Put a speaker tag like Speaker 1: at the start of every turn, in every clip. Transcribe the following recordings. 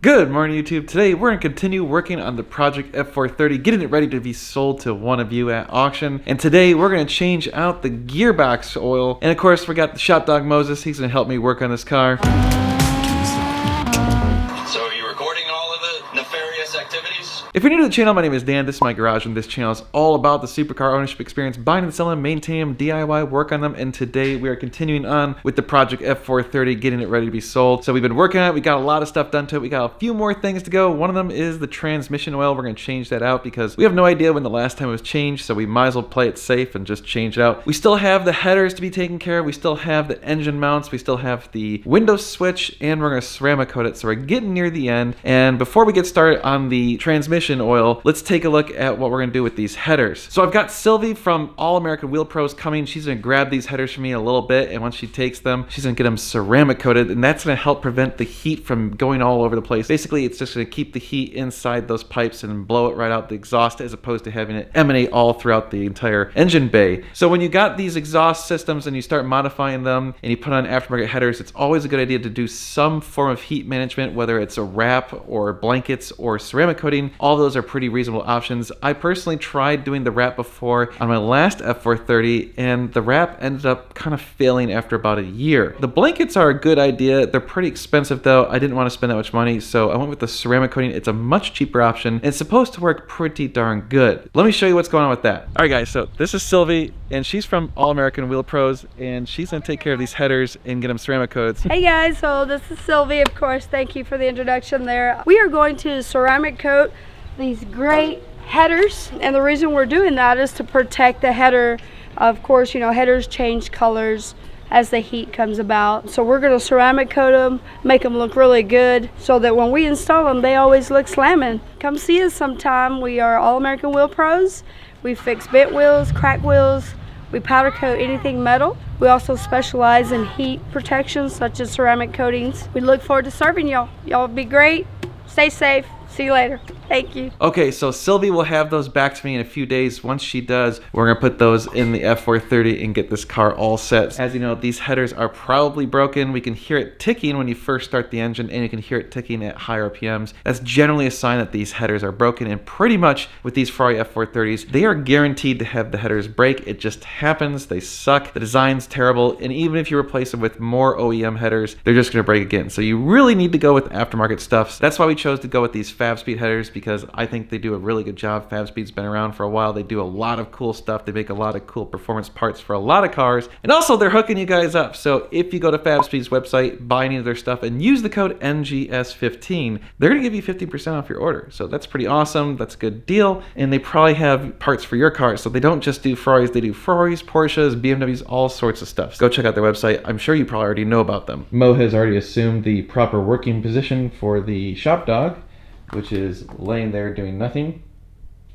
Speaker 1: Good morning, YouTube. Today we're going to continue working on the Project F430, getting it ready to be sold to one of you at auction. And today we're going to change out the gearbox oil. And of course, we got the shop dog Moses. He's going to help me work on this car.
Speaker 2: So are you recording all of the nefarious activities?
Speaker 1: If you're new to the channel, my name is Dan. This is my garage, and this channel is all about the supercar ownership experience, buying and selling, maintaining them, DIY, work on them. And today we are continuing on with the Project F430, getting it ready to be sold. So we've been working on it. We got a lot of stuff done to it. We got a few more things to go. One of them is the transmission oil. We're going to change that out because we have no idea when the last time it was changed. So we might as well play it safe and just change it out. We still have the headers to be taken care of. We still have the engine mounts. We still have the window switch, and we're going to ceramic coat it. So we're getting near the end. And before we get started on the transmission oil, let's take a look at what we're going to do with these headers. So I've got Sylvie from All American Wheel Pros coming. She's going to grab these headers for me in a little bit, and once she takes them, she's going to get them ceramic coated, and that's going to help prevent the heat from going all over the place. Basically, it's just going to keep the heat inside those pipes and blow it right out the exhaust, as opposed to having it emanate all throughout the entire engine bay. So when you got these exhaust systems and you start modifying them and you put on aftermarket headers, it's always a good idea to do some form of heat management, whether it's a wrap or blankets or ceramic coating. All of those are pretty reasonable options. I personally tried doing the wrap before on my last F430, and the wrap ended up kind of failing after about a year. The blankets are a good idea. They're pretty expensive though. I didn't want to spend that much money, so I went with the ceramic coating. It's a much cheaper option, and it's supposed to work pretty darn good. Let me show you what's going on with that. All right guys, so this is Sylvie, and she's from All American Wheel Pros, and she's gonna take care of these headers and get them ceramic coats.
Speaker 3: Hey guys, so this is Sylvie, of course. Thank you for the introduction there. We are going to ceramic coat these great headers, and the reason we're doing that is to protect the header. Of course, you know, headers change colors as the heat comes about, so we're going to ceramic coat them, make them look really good, so that when we install them, they always look slamming. Come see us sometime. We are All American Wheel Pros. We fix bent wheels, cracked wheels. We powder coat anything metal. We also specialize in heat protection, such as ceramic coatings. We look forward to serving y'all. Y'all be great. Stay safe. See you later. Thank you.
Speaker 1: Okay, so Sylvie will have those back to me in a few days. Once she does, we're gonna put those in the F430 and get this car all set. As you know, these headers are probably broken. We can hear it ticking when you first start the engine, and you can hear it ticking at high RPMs. That's generally a sign that these headers are broken, and pretty much with these Ferrari F430s, they are guaranteed to have the headers break. It just happens. They suck. The design's terrible, and even if you replace them with more OEM headers, they're just gonna break again. So you really need to go with aftermarket stuff. So that's why we chose to go with these FabSpeed headers, because I think they do a really good job. FabSpeed's been around for a while. They do a lot of cool stuff. They make a lot of cool performance parts for a lot of cars. And also, they're hooking you guys up. So if you go to FabSpeed's website, buy any of their stuff, and use the code NGS15, they're going to give you 50% off your order. So that's pretty awesome. That's a good deal. And they probably have parts for your car. So they don't just do Ferraris. They do Ferraris, Porsches, BMWs, all sorts of stuff. So go check out their website. I'm sure you probably already know about them. Mo has already assumed the proper working position for the shop dog, which is laying there doing nothing.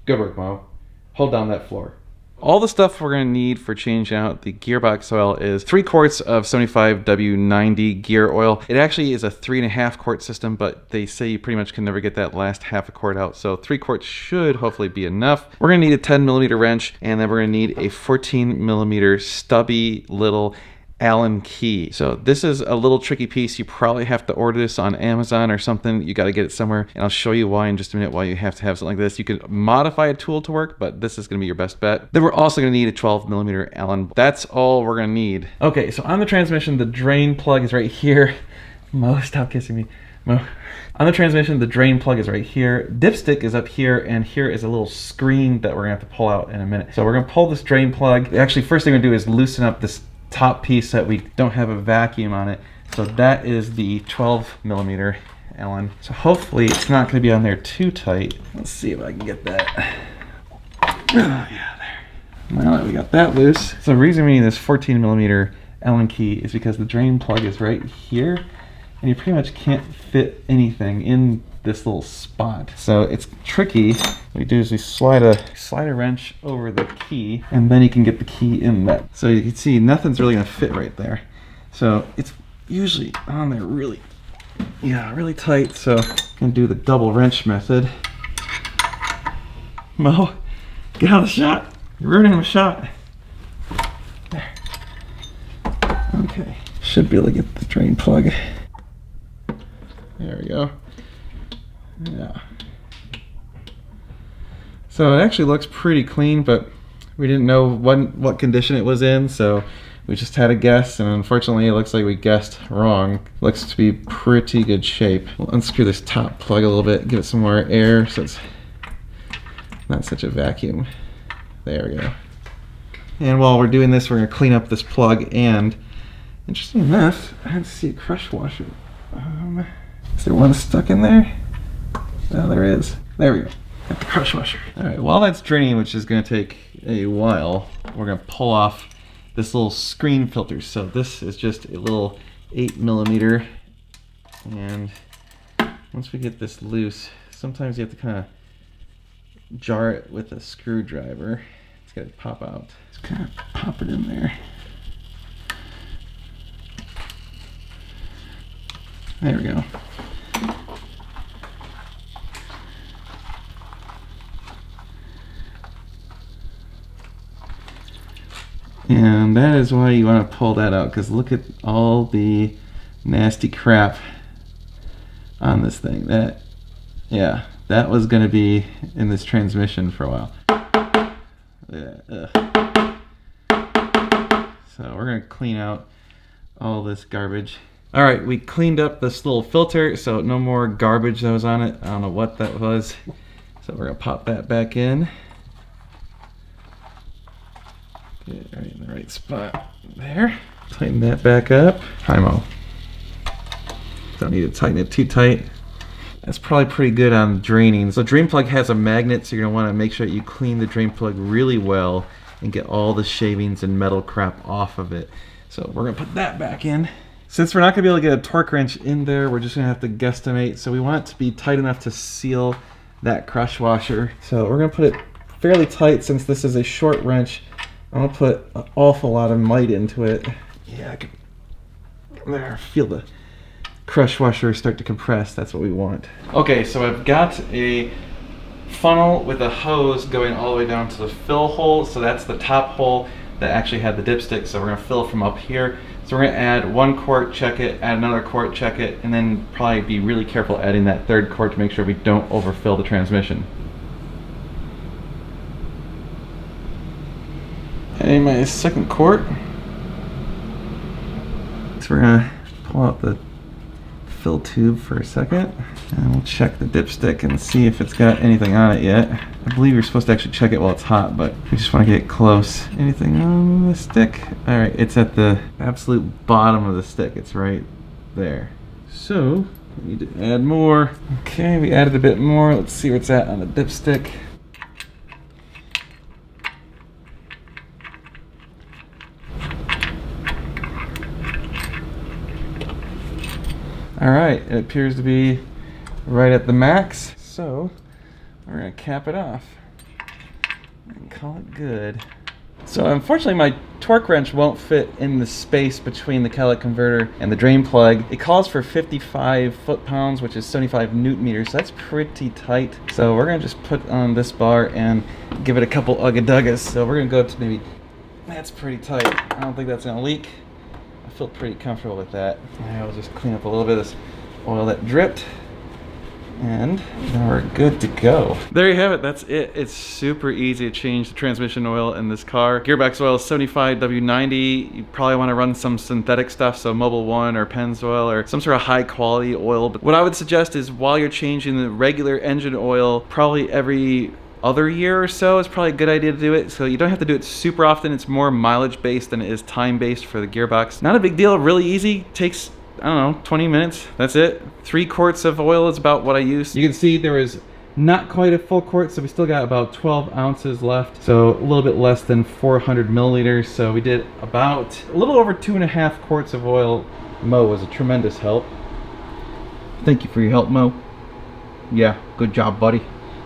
Speaker 1: Good work, Mo. Hold down that floor. All the stuff we're going to need for changing out the gearbox oil is 3 quarts of 75W90 gear oil. It actually is a 3.5 quart system, but they say you pretty much can never get that last half a quart out. So 3 quarts should hopefully be enough. We're going to need a 10mm wrench, and then we're going to need a 14mm stubby little Allen key. So this is a little tricky piece. You probably have to order this on Amazon or something. You got to get it somewhere, and I'll show you why in just a minute, why you have to have something like this. You can modify a tool to work, but this is going to be your best bet. Then we're also going to need a 12mm Allen. That's all we're going to need. Okay, so on the transmission, the drain plug is right here. Mo, stop kissing me. Mo. On the transmission, the drain plug is right here. Dipstick is up here, and here is a little screen that we're going to have to pull out in a minute. So we're going to pull this drain plug. Actually, first thing we're going to do is loosen up this top piece so that we don't have a vacuum on it. So that is the 12mm Allen. So hopefully it's not going to be on there too tight. Let's see if I can get that. Oh yeah, there. Now that we got that loose. So the reason we need this 14mm Allen key is because the drain plug is right here, and you pretty much can't fit anything in this little spot. So it's tricky. What we do is we slide a wrench over the key, and then you can get the key in that. So you can see nothing's really gonna fit right there. So it's usually on there really tight. So I'm gonna do the double wrench method. Mo, get out of the shot. You're ruining the shot. There. Okay. Should be able to get the drain plug. There we go. Yeah. So it actually looks pretty clean, but we didn't know what condition it was in, so we just had a guess, and unfortunately it looks like we guessed wrong. Looks to be pretty good shape. We'll unscrew this top plug a little bit, give it some more air so it's not such a vacuum. There we go. And while we're doing this, we're going to clean up this plug, and interesting enough, I didn't see a crush washer. Is there one stuck in there? Oh, there is. There we go. Got the crush washer. All right, while that's draining, which is going to take a while, we're going to pull off this little screen filter. So this is just a little 8mm, and once we get this loose, sometimes you have to kind of jar it with a screwdriver. It's got to pop out. Just kind of pop it in there. There we go. And that is why you want to pull that out, because look at all the nasty crap on this thing. Yeah, that was going to be in this transmission for a while. Yeah, so we're going to clean out all this garbage. All right, we cleaned up this little filter, so no more garbage that was on it. I don't know what that was. So we're going to pop that back in. Get it right in the right spot there. Tighten that back up. Primo. Don't need to tighten it too tight. That's probably pretty good on draining. So drain plug has a magnet, so you're gonna want to make sure that you clean the drain plug really well and get all the shavings and metal crap off of it. So we're gonna put that back in. Since we're not gonna be able to get a torque wrench in there, we're just gonna have to guesstimate. So we want it to be tight enough to seal that crush washer. So we're gonna put it fairly tight since this is a short wrench. I'm gonna put an awful lot of might into it. Yeah, I can there, feel the crush washer start to compress. That's what we want. Okay, so I've got a funnel with a hose going all the way down to the fill hole. So that's the top hole that actually had the dipstick. So we're gonna fill from up here. So we're gonna add 1 quart, check it, add another quart, check it, and then probably be really careful adding that 3rd quart to make sure we don't overfill the transmission. Adding my 2nd quart. So we're gonna pull out the fill tube for a second, and we'll check the dipstick and see if it's got anything on it yet. I believe you're supposed to actually check it while it's hot, but we just want to get it close. Anything on the stick? All right, it's at the absolute bottom of the stick. It's right there. So we need to add more. Okay, we added a bit more. Let's see where it's at on the dipstick. All right, it appears to be right at the max, so we're gonna cap it off and call it good. So unfortunately my torque wrench won't fit in the space between the catalytic converter and the drain plug. It calls for 55 foot-pounds, which is 75 newton meters, so that's pretty tight. So we're gonna just put on this bar and give it a couple ugga-duggas. So we're gonna go up to maybe, that's pretty tight. I don't think that's gonna leak. I feel pretty comfortable with that. I'll just clean up a little bit of this oil that dripped, and now we're good to go. There you have it. That's it. It's super easy to change the transmission oil in this car. Gearbox oil is 75W90. You probably want to run some synthetic stuff, so Mobil 1 or Pennzoil or some sort of high quality oil. But what I would suggest is while you're changing the regular engine oil, probably every other year or so is probably a good idea to do it. So you don't have to do it super often. It's more mileage based than it is time based for the gearbox. Not a big deal, really easy. Takes, I don't know, 20 minutes. That's it. 3 quarts of oil is about what I use. You can see there was not quite a full quart, so we still got about 12 ounces left. So a little bit less than 400 milliliters. So we did about a little over 2.5 quarts of oil. Mo was a tremendous help. Thank you for your help, Mo. Yeah, good job, buddy.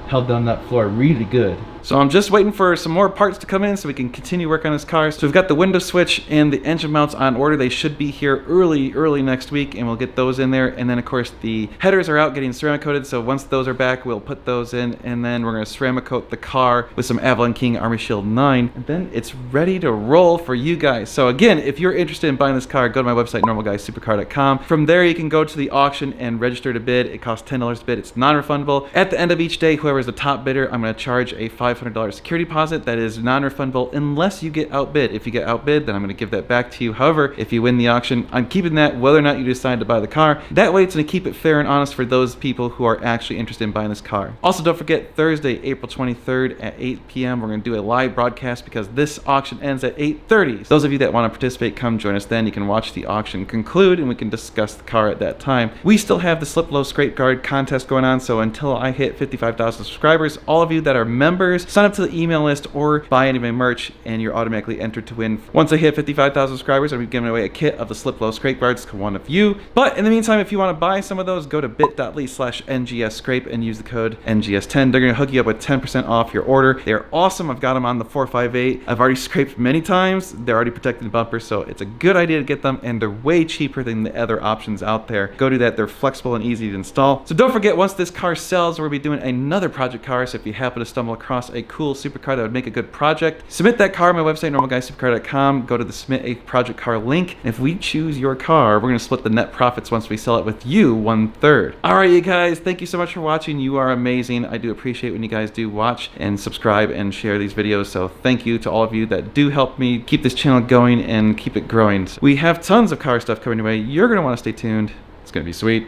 Speaker 1: Held down that floor really good. So I'm just waiting for some more parts to come in so we can continue work on this car. So we've got the window switch and the engine mounts on order. They should be here early next week, and we'll get those in there. And then of course the headers are out getting ceramic coated, so once those are back we'll put those in, and then we're going to ceramic coat the car with some Avalon King Army Shield 9, and then it's ready to roll for you guys. So again, if you're interested in buying this car, go to my website, normalguysupercar.com. From there you can go to the auction and register to bid. It costs $10 to bid. It's non-refundable. At the end of each day, whoever is the top bidder, I'm going to charge a $500 security deposit that is non-refundable unless you get outbid. If you get outbid, then I'm going to give that back to you. However, if you win the auction, I'm keeping that whether or not you decide to buy the car. That way it's going to keep it fair and honest for those people who are actually interested in buying this car. Also, don't forget, Thursday, April 23rd at 8 p.m. we're going to do a live broadcast because this auction ends at 8:30. Those of you that want to participate, come join us then. You can watch the auction conclude and we can discuss the car at that time. We still have the Slip Low Scrape Guard contest going on, so until I hit 55,000 subscribers, all of you that are members, sign up to the email list or buy any of my merch and you're automatically entered to win. Once I hit 55,000 subscribers, I'll be giving away a kit of the Slip Low Scrape Guards to one of you. But in the meantime, if you want to buy some of those, go to bit.ly/NGSscrape and use the code NGS10. They're going to hook you up with 10% off your order. They're awesome. I've got them on the 458. I've already scraped many times. They're already protected bumpers, so it's a good idea to get them, and they're way cheaper than the other options out there. Go do that. They're flexible and easy to install. So don't forget, once this car sells, we'll be doing another project car. So if you happen to stumble across a cool supercar that would make a good project, submit that car on my website, normalguysupercar.com. Go to the submit a project car link. And if we choose your car, we're going to split the net profits once we sell it with you 1/3. All right, you guys, thank you so much for watching. You are amazing. I do appreciate when you guys do watch and subscribe and share these videos. So thank you to all of you that do help me keep this channel going and keep it growing. We have tons of car stuff coming your way. You're going to want to stay tuned. It's going to be sweet.